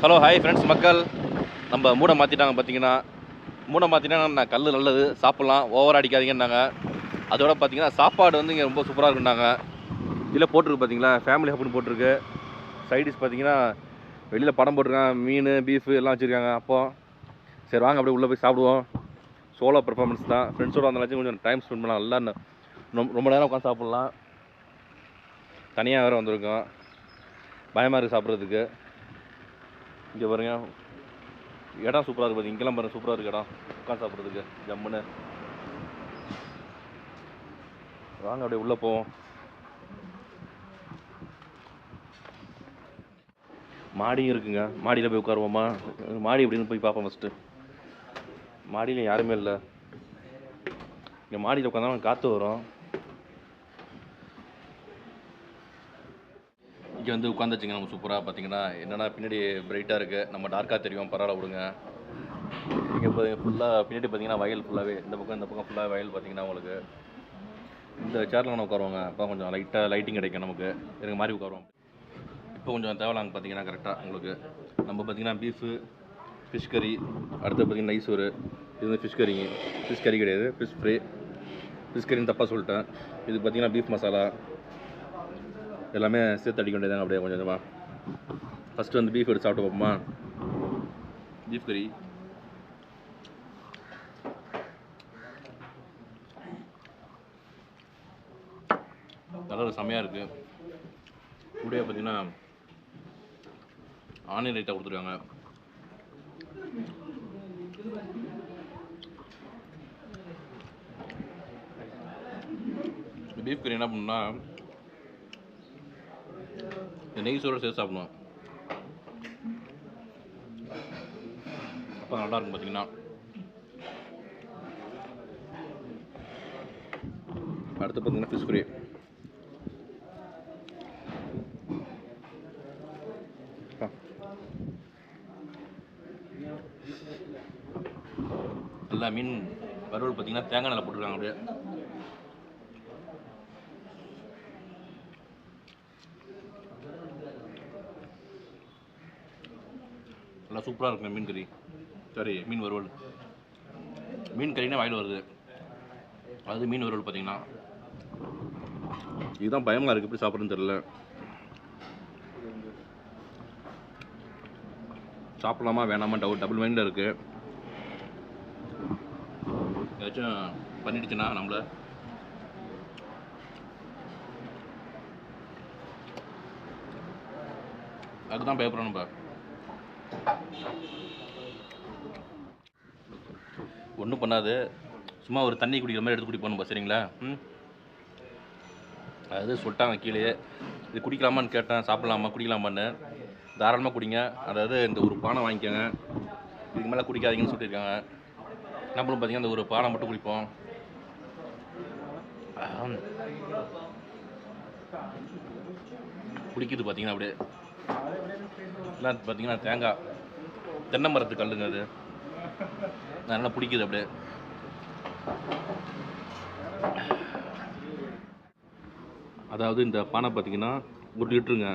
Hello hi friends மக்கள். நம்ம மூடை மாற்றிட்டாங்க. பார்த்தீங்கன்னா மூடை மாற்றிட்டாங்கன்னா கல் நல்லது சாப்பிட்லாம், ஓவர் அடிக்காதீங்கன்னாங்க. அதோட பார்த்தீங்கன்னா சாப்பாடு வந்து இங்கே ரொம்ப சூப்பராக இருக்குன்னாங்க. இதில் போட்டிருக்கு பார்த்தீங்களா, ஃபேமிலி ஹப்னு போட்டிருக்கு. சைடிஷ் பார்த்தீங்கன்னா வெளியில் படம் போட்டிருக்காங்க, மீன் பீஃபு எல்லாம் வச்சுருக்காங்க. அப்போ சரி வாங்க அப்படியே உள்ளே போய் சாப்பிடுவோம். சோலோ பர்ஃபார்மன்ஸ் தான், ஃப்ரெண்ட்ஸோடு வந்தாலும் கொஞ்சம் டைம் ஸ்பெண்ட் பண்ணலாம். நல்லா ரொம்ப நேரம் உட்காந்து சாப்பிட்லாம். தனியாக வேறு வந்திருக்கோம், பயமாக இருக்குது சாப்பிட்றதுக்கு. இங்கே பாருங்க, இடம் சூப்பராக இருக்குது. பார்த்து இங்கெல்லாம் பாருங்கள், சூப்பராக இருக்குது இடம் உட்காந்து சாப்பிட்றதுக்கு ஜம்முன்னு. வாங்க அப்படியே உள்ளே போவோம். மாடியும் இருக்குங்க, மாடியில் போய் உட்காருவோமா? மாடி எப்படின்னு போய் பார்ப்போம் ஃபஸ்ட்டு. மாடியில் யாருமே இல்லை. இங்கே மாடியில் உட்காந்தா காற்று வரும். இங்கே வந்து உட்காந்துச்சுங்க நம்ம சூப்பராக. பார்த்தீங்கன்னா என்னென்னா பின்னாடி பிரைட்டாக இருக்குது, நம்ம டார்க்காக தெரியும், பரவாயில்ல விடுங்க. இங்கே இப்போ ஃபுல்லாக பின்னாடி பார்த்தீங்கன்னா வயல் ஃபுல்லாகவே, இந்த பக்கம் ஃபுல்லாக வயல். பார்த்தீங்கன்னா உங்களுக்கு இந்த சேரில் நம்ம உட்காருவாங்க, அப்போ கொஞ்சம் லைட்டிங் கிடைக்கும் நமக்கு. எனக்கு மாதிரி உட்காருவோம். இப்போ கொஞ்சம் தேவலாங்க பார்த்தீங்கன்னா கரெக்டாக உங்களுக்கு. நம்ம பார்த்தீங்கன்னா பீஃபு, ஃபிஷ் கறி, அடுத்து பார்த்தீங்கன்னா நைசோறு. இது வந்து ஃபிஷ் கறிங்க, ஃபிஷ் கறி கிடையாது, ஃபிஷ் ஃப்ரை. ஃபிஷ் கறின்னு தப்பாக சொல்லிட்டேன். இது பார்த்தீங்கன்னா பீஃப் மசாலா எல்லாமே சேர்த்து அடிக்க வேண்டியதாங்க அப்படியே கொஞ்சம் கொஞ்சமாக. ஃபஸ்ட்டு வந்து பீஃப் எடுத்து சாப்பிட்டு பார்ப்போமா? பீஃப் கறி நல்லா செம்மையாக இருக்குது. கூடயே பார்த்தீங்கன்னா ஆனியன் ரைத்தா கொடுத்துருக்காங்க. பீஃப் கறி என்ன பண்ணணும்னா இந்த நெய் சோறு சேர்த்து சாப்பிடணும், அப்போ நல்லாயிருக்கும். பார்த்தீங்கன்னா அடுத்து பார்த்தீங்கன்னா ஃபிஷ் ஃப்ரை. எல்லா மீன் வறுவல் பார்த்தீங்கன்னா தேங்காய் நல்லா போட்டுருக்காங்க அப்படியே. நல்லா சூப்பராக இருக்குங்க மீன் கறி. சரி, மீன் வறுவல். மீன் கறினா வாயில் வருது, அது மீன் வறுவல். பார்த்தீங்கன்னா இதுதான் பயமாக இருக்குது, எப்படி சாப்பிட்றதுன்னு தெரியல. சாப்பிடலாமா வேணாமா டபுள் மைண்டில் இருக்குது. ஏதாச்சும் பண்ணிடுச்சுன்னா நம்மளை அதுதான் பயப்படுறோம் நம்ம. ஒன்றும் பண்ணாது, சும்மா ஒரு தண்ணி குடிக்கிற மாதிரி எடுத்து குடிப்போம் நம்ம, சரிங்களா? அது சொல்லிட்டாங்க கீழே. இது குடிக்கலாமான்னு கேட்டேன், சாப்பிட்லாமா குடிக்கலாமான்னு. தாராளமாக குடிங்க, அதாவது இந்த ஒரு பானை வாங்கிக்கோங்க, இதுக்கு மேலே குடிக்காதீங்கன்னு சொல்லியிருக்காங்க. நம்மளும் பார்த்தீங்கன்னா இந்த ஒரு பானை மட்டும் குடிப்போம். குடிக்குது பார்த்தீங்கன்னா அப்படியே. எல்லாம் பார்த்தீங்கன்னா தேங்காய், தென்னை மரத்து கல்லுங்க அது, நல்லா பிடிக்குது அப்படியே. அதாவது இந்த பானை பார்த்தீங்கன்னா 1 லிட்டருங்க.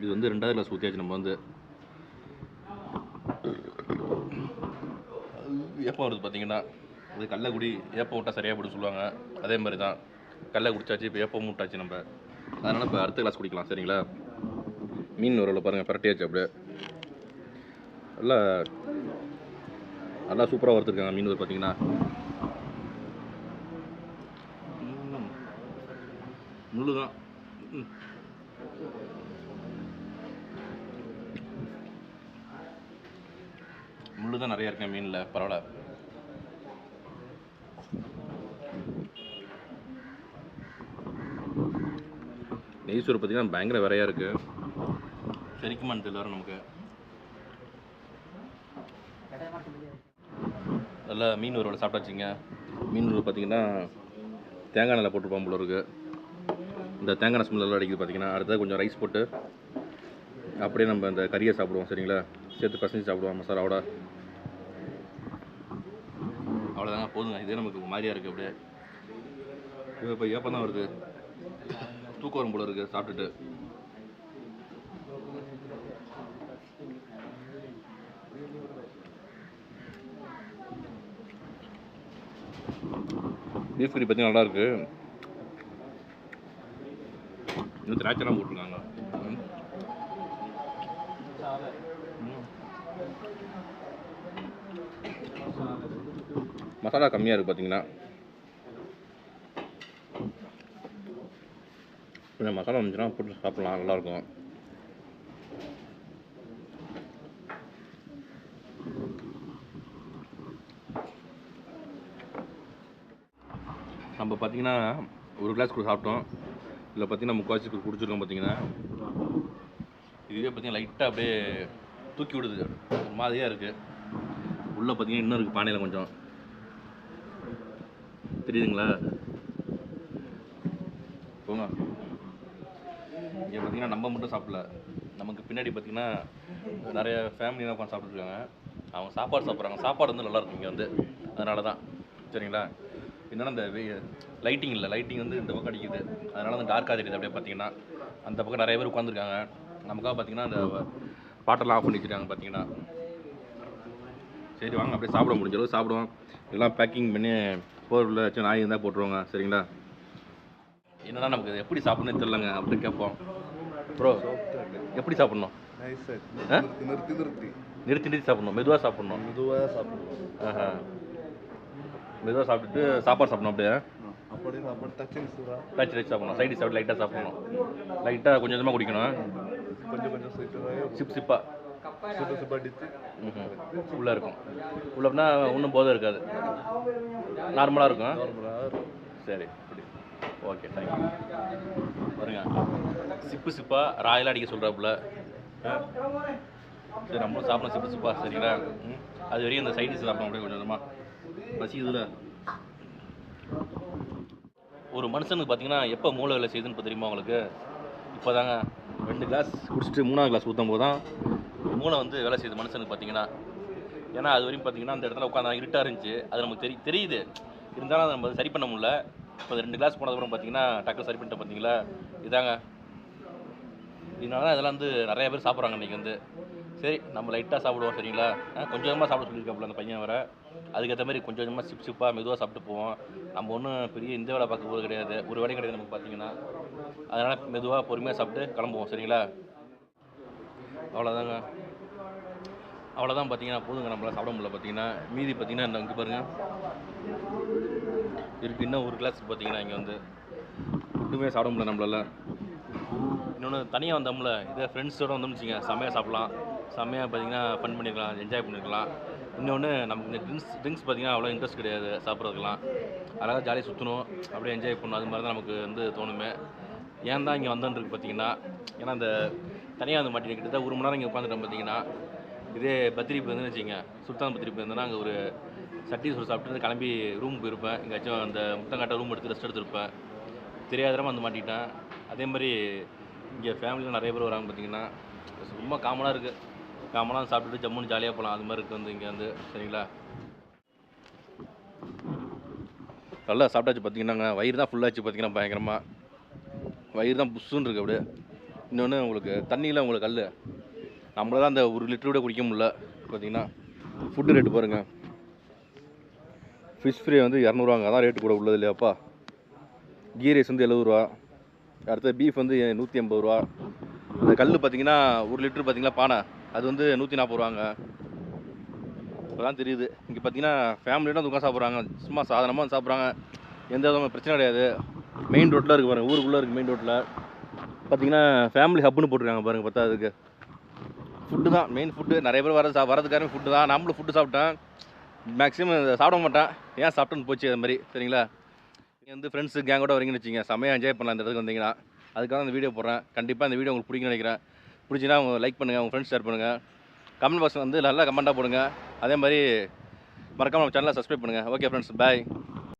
இது வந்து 2வது கிளாஸ் ஊற்றியாச்சு. நம்ம வந்து ஏப்பம் வருது பார்த்தீங்கன்னா, இது கள்ளக்குடி ஏப்பம் விட்டால் சரியாக போய்ட்டு சொல்லுவாங்க, அதே மாதிரி தான் கல்லை குடிச்சாச்சு. இப்போ ஏப்பம் விட்டாச்சு நம்ம, அதனால் இப்போ அடுத்த கிளாஸ் குடிக்கலாம், சரிங்களா? மீன் வறுவல் பாருங்கள், பரட்டியாச்சு அப்படியே. நல்லா நல்லா சூப்பராக வறுத்துருக்காங்க மீன் வறுவல். பார்த்தீங்கன்னா முள்ளு தான், முள்ளு தான் நிறையா இருக்கேன் மீனில், பரவாயில்ல. நெய் சோறு பார்த்தீங்கன்னா பயங்கர விரையாக இருக்குது, செரிக்குமான்னு தெரியல நமக்கு. நல்லா மீன் வறுவல் சாப்பிட்டாச்சுங்க. மீன் வறுவல் பார்த்தீங்கன்னா தேங்காய் எண்ணெய் போட்டுருப்போம் போல இருக்குது. இந்த தேங்காய் எண்ணெய் ஸ்மெல் நல்லா அடிக்குது பார்த்தீங்கன்னா. அடுத்தது கொஞ்சம் ரைஸ் போட்டு அப்படியே நம்ம இந்த கறியை சாப்பிடுவோம், சரிங்களா? சேர்த்து பசஞ்சு சாப்பிடுவோம் மசாலாவோட. அவ்வளோதாங்க, போதுங்க. இதே நமக்கு மாதிரியாக இருக்குது அப்படியே. இப்போ ஏப்பம் தான் வருது, தூக்கம் வரும் போல இருக்குது சாப்பிட்டுட்டு. பீஃப் கறி பார்த்தீங்கன்னா நல்லாயிருக்கு. இன்னும் திராட்சைலாம் போட்டிருக்காங்க. மசாலா கம்மியாக இருக்குது பார்த்தீங்கன்னா. கொஞ்சம் மசாலா வந்துச்சுன்னா போட்டு சாப்பிட்லாம், நல்லாயிருக்கும். நம்ம பார்த்தீங்கன்னா ஒரு கிளாஸ் கூட சாப்பிட்டோம். இதில் பார்த்தீங்கன்னா முக்கால்வாசி குடிச்சிருக்கோம். பார்த்தீங்கன்னா இதுவே பார்த்தீங்கன்னா லைட்டாக அப்படியே தூக்கி விடுது, ஒரு மாதிரியாக இருக்குது. உள்ளே பார்த்தீங்கன்னா இன்னும் இருக்குது பானையில் கொஞ்சம், தெரியுதுங்களா? போங்க. இங்கே பார்த்தீங்கன்னா நம்ம மட்டும் சாப்பிடல, நமக்கு பின்னாடி பார்த்தீங்கன்னா நிறைய ஃபேமிலியாக உட்காந்து சாப்பிட்டுருக்காங்க. அவங்க சாப்பாடு சாப்பிட்றாங்க. சாப்பாடு வந்து நல்லாயிருக்கும் இங்கே வந்து, அதனால தான். சரிங்களா? என்னென்னா இந்த லைட்டிங் இல்லை, லைட்டிங் வந்து இந்த பக்கம் அடிக்குது, அதனால வந்து டார்க்காக தெரியுது. அப்படியே பார்த்தீங்கன்னா அந்த பக்கம் நிறைய பேர் உட்காந்துருக்காங்க. நமக்காக பார்த்தீங்கன்னா அந்த பாட்டெல்லாம் ஆஃப் பண்ணி வச்சுருக்காங்க பார்த்தீங்கன்னா. சரி வாங்க அப்படியே சாப்பிட முடிஞ்ச அளவு சாப்பிடுவோம். எல்லாம் பேக்கிங் பண்ணி போரில் வச்சு நாய் இருந்தால் போட்டுருவாங்க. சரிங்களா? என்னன்னா நமக்கு எப்படி சாப்பிட்ணுன்னு தெரிலங்க, அப்படி கேட்போம். ப்ரோ எப்படி சாப்பிட்ணும்? நிறுத்தி நிறுத்தி சாப்பிட்ணும், மெதுவாக சாப்பிட்ணும். மெதுவாக சாப்பிட்டுட்டு சாப்பாடு சாப்பிடணும். அப்படியே டச் டச் சாப்பிடணும், சைடு சாப்பிட்டு லைட்டாக சாப்பிடணும், லைட்டாக கொஞ்சம் கொஞ்சமாக குடிக்கணும். சிப் சிப்பாக உள்ளே இருக்கும். உள்ளே ஒன்றும் போதும் இருக்காது, நார்மலாக இருக்கும். சரி அப்படி ஓகே, தேங்க்யூ. பாருங்க, சிப்பு சிப்பாக ராயெல்லாம் அடிக்க சொல்கிறாப்புல. சரி நம்மளும் சாப்பிடணும் சிப்பு சிப்பா. சரிங்களா? அது வரையும் இந்த சைடிஷ் சாப்பிடணும் அப்படியே கொஞ்சம் கொஞ்சமாக. பசிக்குதுல. ஒரு மனுஷனுக்கு பார்த்தீங்கன்னா எப்போ மூளை வேலை செய்யுதுன்னு இப்போ தெரியுமா உங்களுக்கு? இப்போ தாங்க 2 கிளாஸ் குடிச்சிட்டு 3ஆவது கிளாஸ் ஊற்றும் போது தான் மூளை வந்து வேலை செய்யுது மனுஷனுக்கு பார்த்தீங்கன்னா. ஏன்னா அது வரையும் பார்த்தீங்கன்னா அந்த இடத்துல உட்காந்து இருட்டாக இருந்துச்சு, அது நமக்கு தெரியுது, இருந்தாலும் அதை நம்ம சரி பண்ண முடியல. இப்போ 2 கிளாஸ் போனதுக்கப்புறம் பார்த்தீங்கன்னா டக்கு சரி பண்ணிட்டு பார்த்தீங்களா? இதாங்க. இதனால தான் இதெல்லாம் வந்து நிறைய பேர் சாப்பிட்றாங்க இன்றைக்கி வந்து. சரி நம்ம லைட்டாக சாப்பிடுவோம். சரிங்களா? கொஞ்சமாக சாப்பிட சொல்லியிருக்காப்புல அந்த பையன் வர. அதுக்கேற்ற மாதிரி கொஞ்சம் கொஞ்சமாக சிப் சிப்பாக மெதுவாக சாப்பிட்டு போவோம். நம்ம ஒன்றும் பெரிய இந்த வேலை பார்க்க போகிறது கிடையாது, ஒரு வேலையும் கிடையாது நமக்கு பார்த்தீங்கன்னா. அதனால் மெதுவாக பொறுமையாக சாப்பிட்டு கிளம்புவோம். சரிங்களா? அவ்வளோதாங்க. அவ்வளோதான் பார்த்தீங்கன்னா. போதுங்க, நம்மளால் சாப்பிட முடியல பார்த்தீங்கன்னா. மீதி பார்த்தீங்கன்னா இந்த இங்கே பாருங்கள் இருக்குது, இன்னும் ஒரு கிளாஸ் பார்த்தீங்கன்னா. இங்கே வந்து ஒன்றுமே சாப்பிட முடியல நம்மளால. இன்னொன்று தனியாக வந்தோம்ல, இதே ஃப்ரெண்ட்ஸோடு வந்தோம்னு வச்சுங்க, செம்மையாக சாப்பிட்லாம், செம்மையாக பார்த்தீங்கன்னா ஃபன் பண்ணிக்கலாம், என்ஜாய் பண்ணிக்கலாம். இன்னொன்று நமக்கு இந்த ட்ரிங்க்ஸ் பார்த்தீங்கன்னா அவ்வளோ இன்ட்ரெஸ்ட் கிடையாது சாப்பிட்றதுக்கெலாம். அழகாக ஜாலியாக சுற்றணும், அப்படியே என்ஜாய் பண்ணணும், அது மாதிரி தான் நமக்கு வந்து தோணுமே. ஏன் தான் இங்கே வந்தோன்ருக்கு பார்த்தீங்கன்னா, ஏன்னா அந்த தனியாக வந்து மாட்டி கிட்டத்தட்ட 1 மணி நேரம் இங்கே உட்காந்துட்டோம் பார்த்தீங்கன்னா. இதே பத்திரிப்பு வந்து வச்சுங்க, சுல்தான் பத்திரிப்பு இருந்தேன்னா அங்கே ஒரு சட்டி சோறு சாப்பிட்டு கிளம்பி ரூம் போயிருப்பேன். எங்கேயாச்சும் அந்த முத்தங்காட்ட ரூம் எடுத்து ரெஸ்ட் எடுத்துருப்பேன். தெரியாதரமாக வந்து மாட்டிட்டேன். அதே மாதிரி இங்கே ஃபேமிலியில் நிறைய பேர் வராங்க பார்த்தீங்கன்னா. ரொம்ப காமனாக இருக்குது, காமனாக சாப்பிட்டுட்டு ஜம்முன்னு ஜாலியாக போகலாம், அது மாதிரி இருக்குது வந்து இங்கே வந்து. சரிங்களா? நல்லா சாப்பிட்டாச்சு பார்த்தீங்கன்னாங்க. வயிறு தான் ஃபுல்லாச்சு பார்த்தீங்கன்னா, பயங்கரமாக வயிறு தான் புஷ்ஷுன்னு இருக்குது அப்படியே. இன்னொன்று உங்களுக்கு தண்ணியில் உங்களுக்கு கல் நம்மளால அந்த 1 லிட்டர் கூட குடிக்க முடியல பார்த்தீங்கன்னா. ஃபுட்டு ரேட்டு பாருங்கள். ஃபிஷ் ஃப்ரை வந்து 200ரூவாங்க, அதான் ரேட்டு கூட உள்ளது இல்லையாப்பா. கீ ரைஸ் வந்து 70 ரூபா. அடுத்த பீஃப் வந்து 180 ரூபா. அந்த கல் பார்த்தீங்கன்னா 1 லிட்டர் பார்த்தீங்களா பானை, அது வந்து 140 ரூபாங்க. இப்போ தான் தெரியுது. இங்கே பார்த்தீங்கன்னா ஃபேமிலியோட வந்து உட்காந்து சாப்பிட்றாங்க, சும்மா சாதாரணமாக வந்து சாப்பிட்றாங்க, எந்த விதமான பிரச்சனை கிடையாது. மெயின் ரோட்டில் இருக்குது பாருங்கள், ஊருக்குள்ளே இருக்குது மெயின் ரோட்டில் பார்த்தீங்கன்னா. ஃபேமிலி ஹப்புன்னு போட்டிருக்காங்க பாருங்கள். பார்த்தா அதுக்கு ஃபுட்டு தான் மெயின். ஃபுட்டு நிறைய பேர் வரதுக்காரமே ஃபுட்டு தான். நாமளும் ஃபுட்டு சாப்பிட்டேன், மேக்ஸிமம் சாப்பிட மாட்டேன், ஏன் சாப்பிட்டுன்னு போச்சு அது மாதிரி. சரிங்களா? நீங்கள் வந்து ஃப்ரெண்ட்ஸு கேங்கோட வரீங்கன்னு வச்சிங்க, செம்மையாக என்ஜாய் பண்ணலாம் இந்த இடத்துக்கு வந்தீங்கன்னா. அதுக்காக இந்த வீடியோ போடுறேன். கண்டிப்பாக இந்த வீடியோ உங்களுக்கு பிடிக்குன்னு நினைக்கிறேன். பிடிச்சின்னா உங்கள் லைக் பண்ணுங்கள், உங்கள் ஃப்ரெண்ட்ஸ் ஷேர் பண்ணுங்கள், கமெண்ட் பாக்ஸ் வந்து நல்லா கமெண்ட்டாக போடுங்க. அதே மாதிரி மறக்காமல் நம்ம சேனலை சப்ஸ்கிரைப் பண்ணுங்கள். ஓகே ஃப்ரெண்ட்ஸ், பாய்.